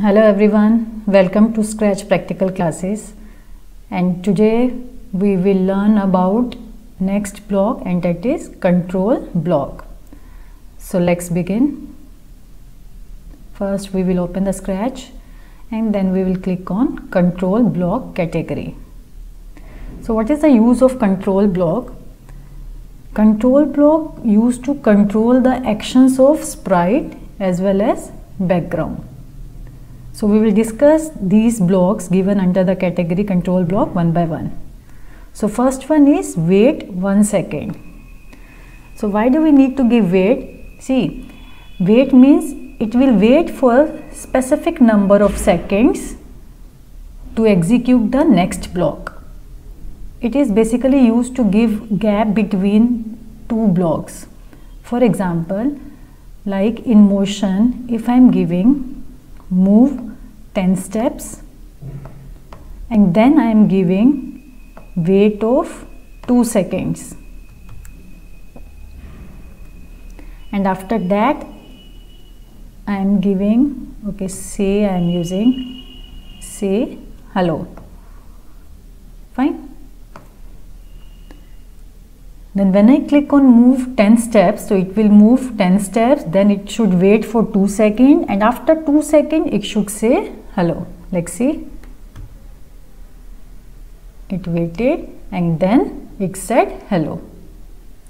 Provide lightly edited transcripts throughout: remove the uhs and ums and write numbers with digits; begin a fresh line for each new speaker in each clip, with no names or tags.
Hello everyone, welcome to Scratch practical classes, and today we will learn about next block, and that is control block. So let's begin. First we will open the Scratch and then we will click on control block category. So what is the use of control block? Control block used to control the actions of sprite as well as background. So we will discuss these blocks given under the category control block one by one. So first one is wait 1 second. So why do we need to give wait? See, wait means it will wait for specific number of seconds to execute the next block. It is basically used to give gap between two blocks. For example, like in motion, if I am giving move 10 steps and then I am giving wait of 2 seconds, and after that I am giving, okay, say I am using say hello, fine. Then when I click on move 10 steps, so it will move 10 steps, then it should wait for 2 seconds, and after 2 seconds it should say hello. Like see, it waited and then it said hello.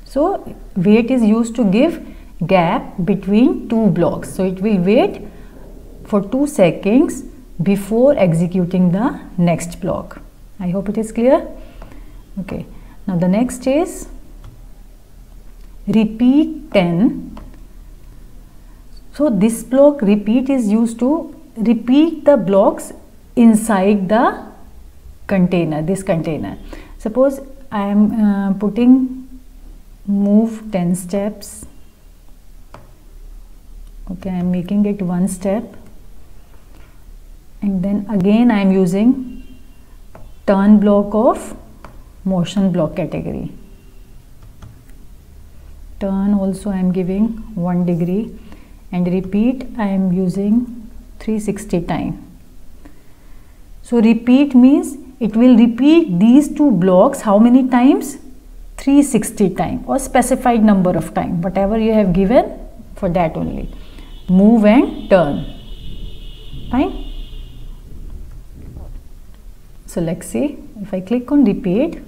So wait is used to give gap between two blocks. So it will wait for 2 seconds before executing the next block. I hope it is clear. Okay, now the next is repeat 10. So this block repeat is used to repeat the blocks inside the container, this container. Suppose I am putting move 10 steps. Okay, I am making it 1 step, and then again I am using turn block of motion block category. Turn also I am giving 1 degree, and repeat I am using 360 times. So repeat means it will repeat these two blocks how many times? 360 times, or specified number of times, whatever you have given, for that only. Move and turn, fine. So let's see, if I click on repeat,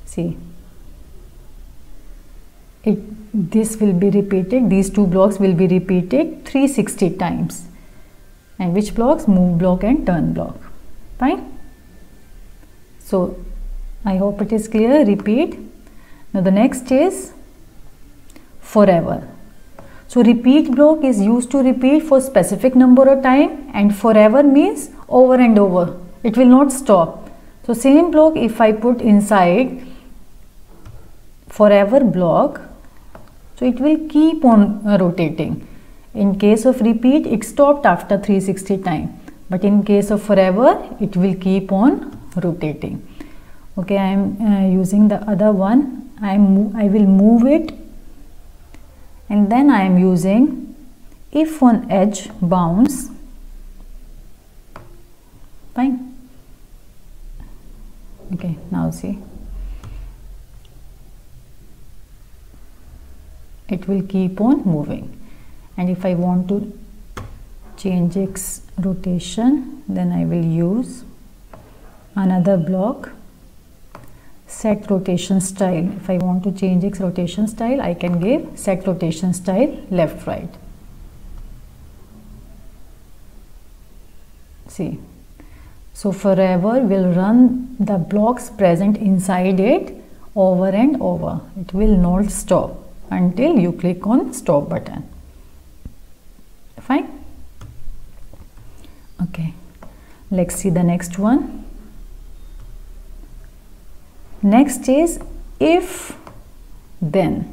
see, this will be repeated, these two blocks will be repeated 360 times. And which blocks? Move block and turn block, fine. So I hope it is clear. Repeat. Now the next is forever. So repeat block is used to repeat for specific number of time, and forever means over and over, it will not stop. So same block if I put inside forever block, so it will keep on rotating. In case of repeat, it stopped after 360 times, but in case of forever, it will keep on rotating. Okay, I am using the other one. I will move it, and then I am using if on edge bounce, fine. Okay, now see, it will keep on moving. And if I want to change its rotation, then I will use another block, set rotation style. If I want to change its rotation style, I can give set rotation style left right. See, so forever will run the blocks present inside it over and over. It will not stop until you click on stop button, fine. Okay, let's see the next one. Next is if then.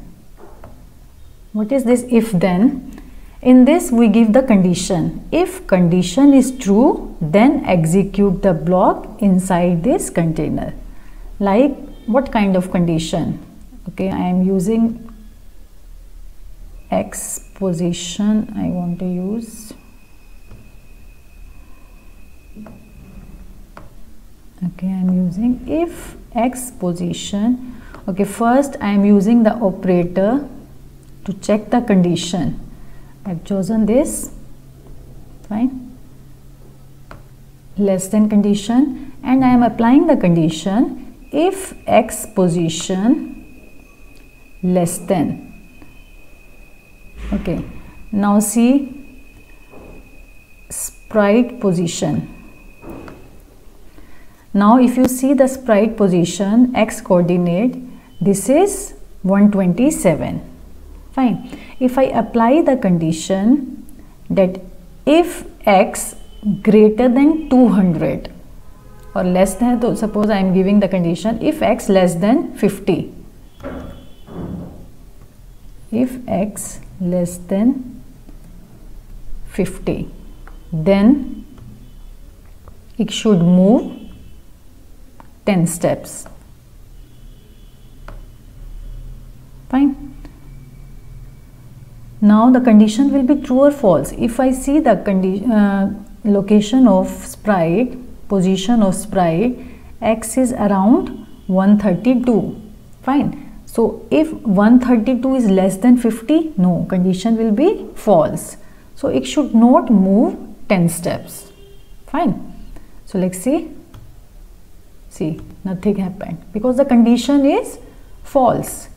What is this if then? In this we give the condition. If condition is true, then execute the block inside this container. Like what kind of condition? Okay, I am using X position. I want to use Okay, I am using if x position. Okay, first I am using the operator to check the condition. I have chosen this, fine, less than condition, and I am applying the condition if x position less than. Okay, now see sprite position. Now if you see the sprite position, x coordinate, this is 127. Fine. If I apply the condition that if x greater than 200 or less than, so suppose I am giving the condition if x less than 50. If x less than 50, then it should move 10 steps. Fine. Now the condition will be true or false. If I see the location of sprite, position of sprite, x is around 132. Fine. So if 132 is less than 50, no, condition will be false. So it should not move 10 steps. Fine. So let's see. See, nothing happened because the condition is false.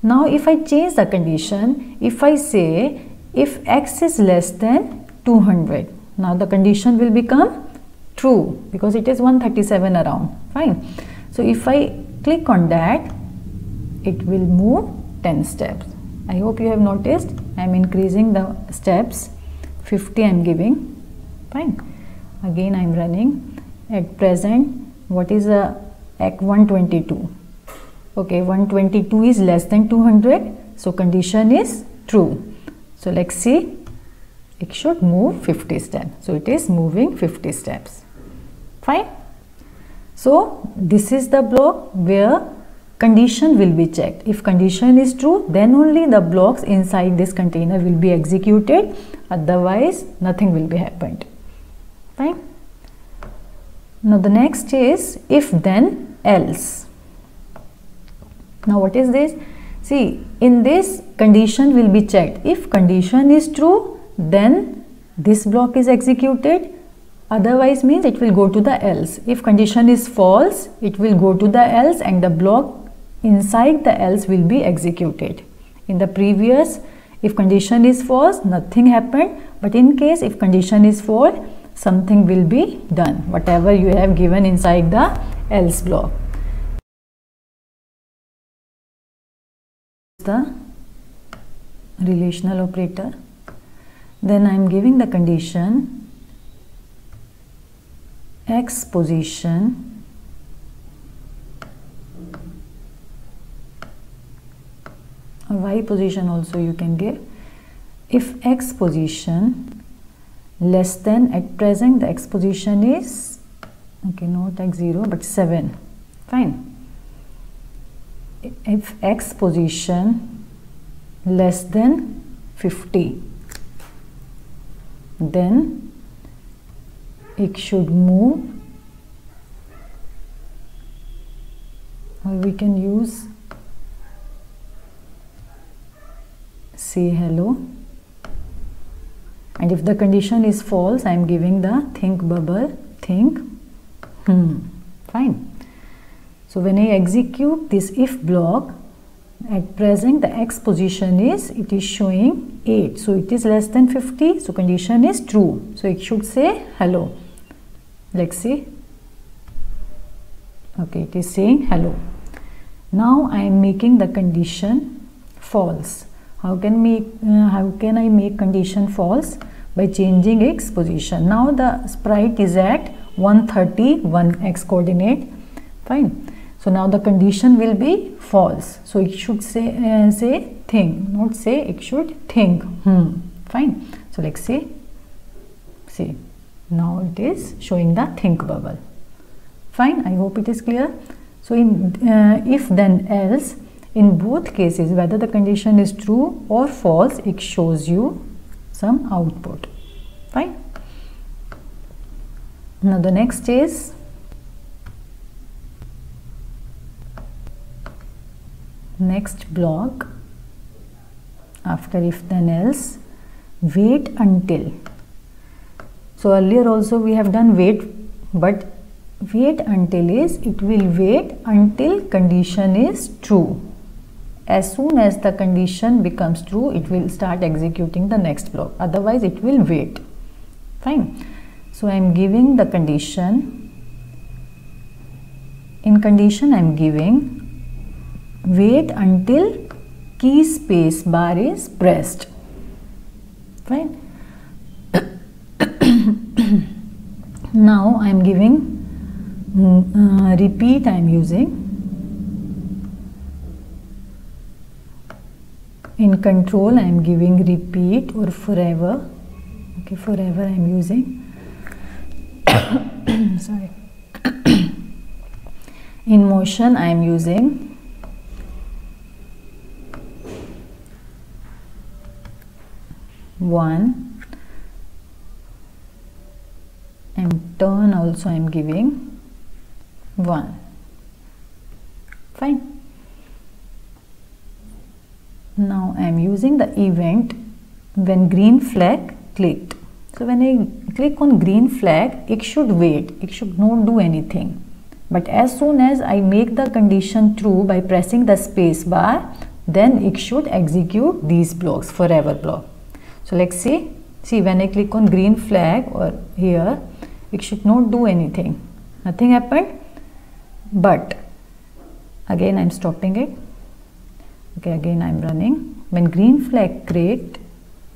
Now if I change the condition, if I say if x is less than 200, now the condition will become true because it is 137 around. Fine. So if I click on that, it will move 10 steps. I hope you have noticed I am increasing the steps. 50 I am giving. Fine. Again I am running. At present, what is a 122? Okay, 122 is less than 200, so condition is true. So let's see, it should move 50 steps. So it is moving 50 steps. Fine. So this is the block where condition will be checked. If condition is true, then only the blocks inside this container will be executed. Otherwise, nothing will be happened. Fine. Now the next is if then else. Now what is this? See, in this condition will be checked. If condition is true, then this block is executed. Otherwise means it will go to the else. If condition is false, it will go to the else and the block inside the else will be executed. In the previous, if condition is false, nothing happened. But in case if condition is false, something will be done, whatever you have given inside the else block. The relational operator. Then I am giving the condition x position or y position also you can give. If x position less than, at present the x position is, okay, not x0 but 7. Fine. If x position less than 50, then it should move, or we can use say hello. And if the condition is false, I am giving the think bubble, think fine. So when I execute this if block, at present the x position is, it is showing 8. So it is less than 50. So condition is true. So it should say hello. Let's see. Okay, it is saying hello. Now I am making the condition false. How can I make condition false? By changing x position. Now the sprite is at 131 x coordinate. Fine. So now the condition will be false. So it should say think, not say, it should think. Fine. So let's see. See, now it is showing the think bubble. Fine. I hope it is clear. So in if then else, in both cases, whether the condition is true or false, it shows you some output. Fine. Now the next is next block after if then else, wait until. So earlier also we have done wait, but wait until is it will wait until condition is true. As soon as the condition becomes true, it will start executing the next block, otherwise it will wait. Fine. So I am giving the condition. In condition I am giving wait until key space bar is pressed. Fine. Now I am giving repeat. I am using. In control I am giving repeat or forever. Okay, forever I am using. Sorry. In motion I am using one, and turn also I am giving 1. Fine. Now I am using the event when green flag clicked. So when I click on green flag, it should wait, it should not do anything. But as soon as I make the condition true by pressing the space bar, then it should execute these blocks, forever block. So let's see when I click on green flag or here, it should not do anything, nothing happened. But again I am stopping it. Okay, again I am running. When green flag clicked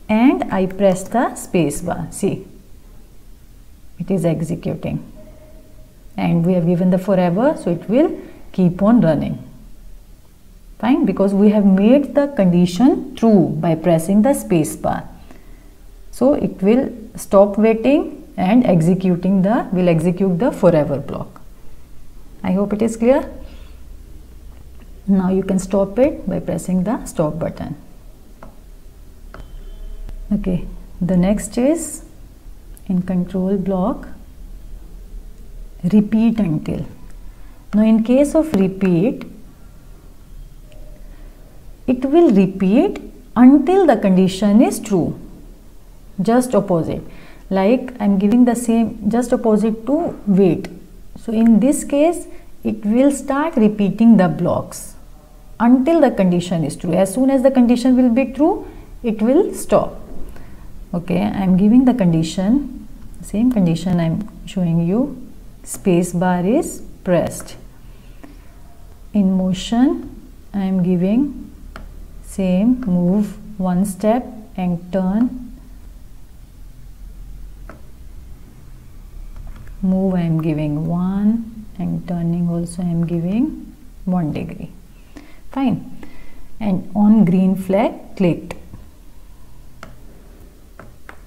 and I press the space bar, see, it is executing, and we have given the forever, so it will keep on running. Fine, because we have made the condition true by pressing the space bar, so it will stop waiting and will execute the forever block. I hope it is clear. Now you can stop it by pressing the stop button. Okay, the next is in control block repeat until. Now in case of repeat, it will repeat until the condition is true, just opposite. Like I am giving the same, just opposite to wait. So in this case it will start repeating the blocks until the condition is true. As soon as the condition will be true, it will stop. Okay, I am giving the condition, same condition I am showing you. Space bar is pressed. In motion I am giving same, move one step and turn. Move I am giving 1 and turning also I am giving 1 degree. Fine. And on green flag clicked.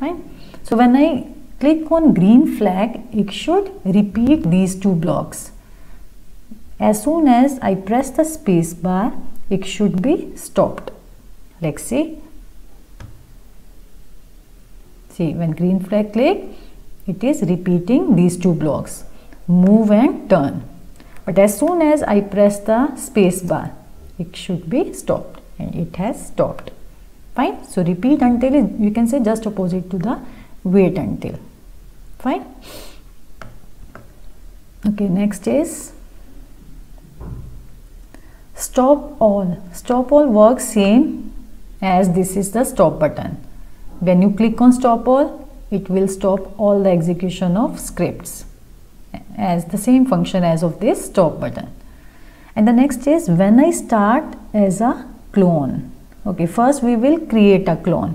Fine. So when I click on green flag, it should repeat these two blocks. As soon as I press the space bar, it should be stopped. Let's see. See, when green flag click, it is repeating these two blocks, move and turn. But as soon as I press the space bar, it should be stopped, and it has stopped. Fine. So repeat until is, you can say, just opposite to the wait until. Fine. Okay, next is stop all. Stop all works same as this is the stop button. When you click on stop all, it will stop all the execution of scripts as the same function as of this stop button. And the next is when I start as a clone. Okay, first we will create a clone.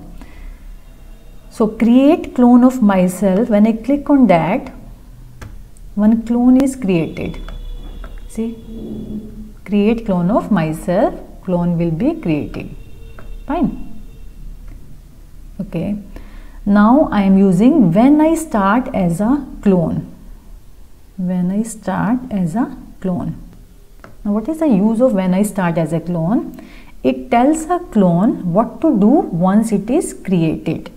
So create clone of myself, when I click on that, one clone is created. See, create clone of myself, clone will be created. Fine. Okay. Now I am using when I start as a clone. When I start as a clone. Now what is the use of when I start as a clone? It tells a clone what to do once it is created.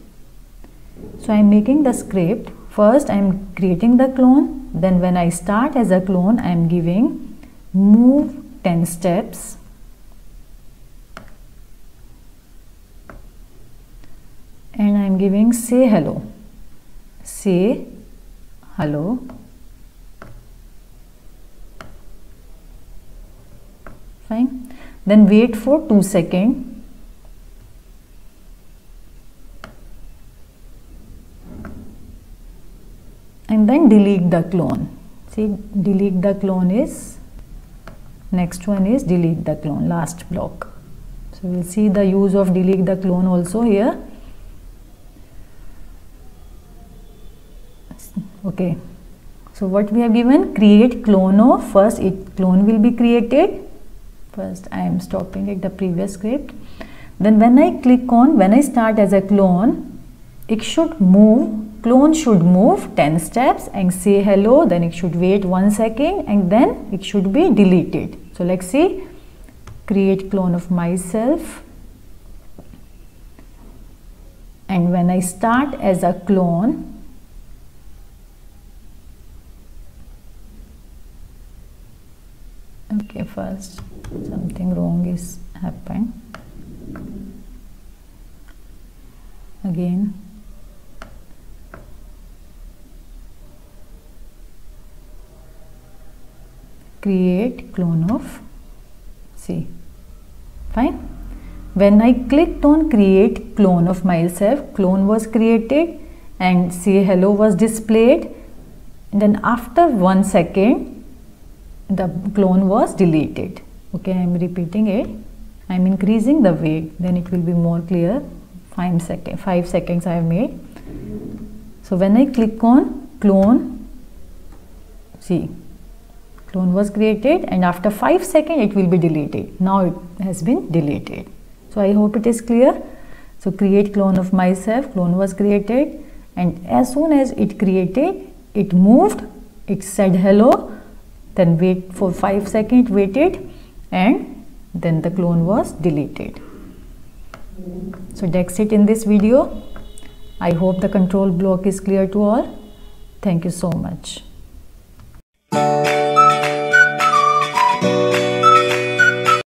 So I am making the script. First I am creating the clone. Then when I start as a clone, I am giving move 10 steps. am giving say hello. Say hello. Fine. Then wait for 2 seconds. And then delete the clone. See, delete the clone is, next one is delete the clone, last block. So we'll see the use of delete the clone also here. Okay. So what we have given, create clone of, first clone will be created. First I am stopping at the previous script. Then when I click on, when I start as a clone, it should move, clone should move 10 steps and say hello, then it should wait 1 second and then it should be deleted. So let's see, create clone of myself, and when I start as a clone, okay, first something wrong is happened. Again, create clone of C. Fine. When I clicked on create clone of myself, clone was created and say hello was displayed. And then after 1 second, the clone was deleted. Okay, I am repeating it. I am increasing the wait, then it will be more clear. 5 seconds I have made. So when I click on clone, see, clone was created and after 5 seconds it will be deleted. Now it has been deleted. So I hope it is clear. So create clone of myself, clone was created, and as soon as it created, it moved, it said hello, then wait for 5 seconds, waited, and then the clone was deleted. So that's it in this video. I hope the control block is clear to all. Thank you so much.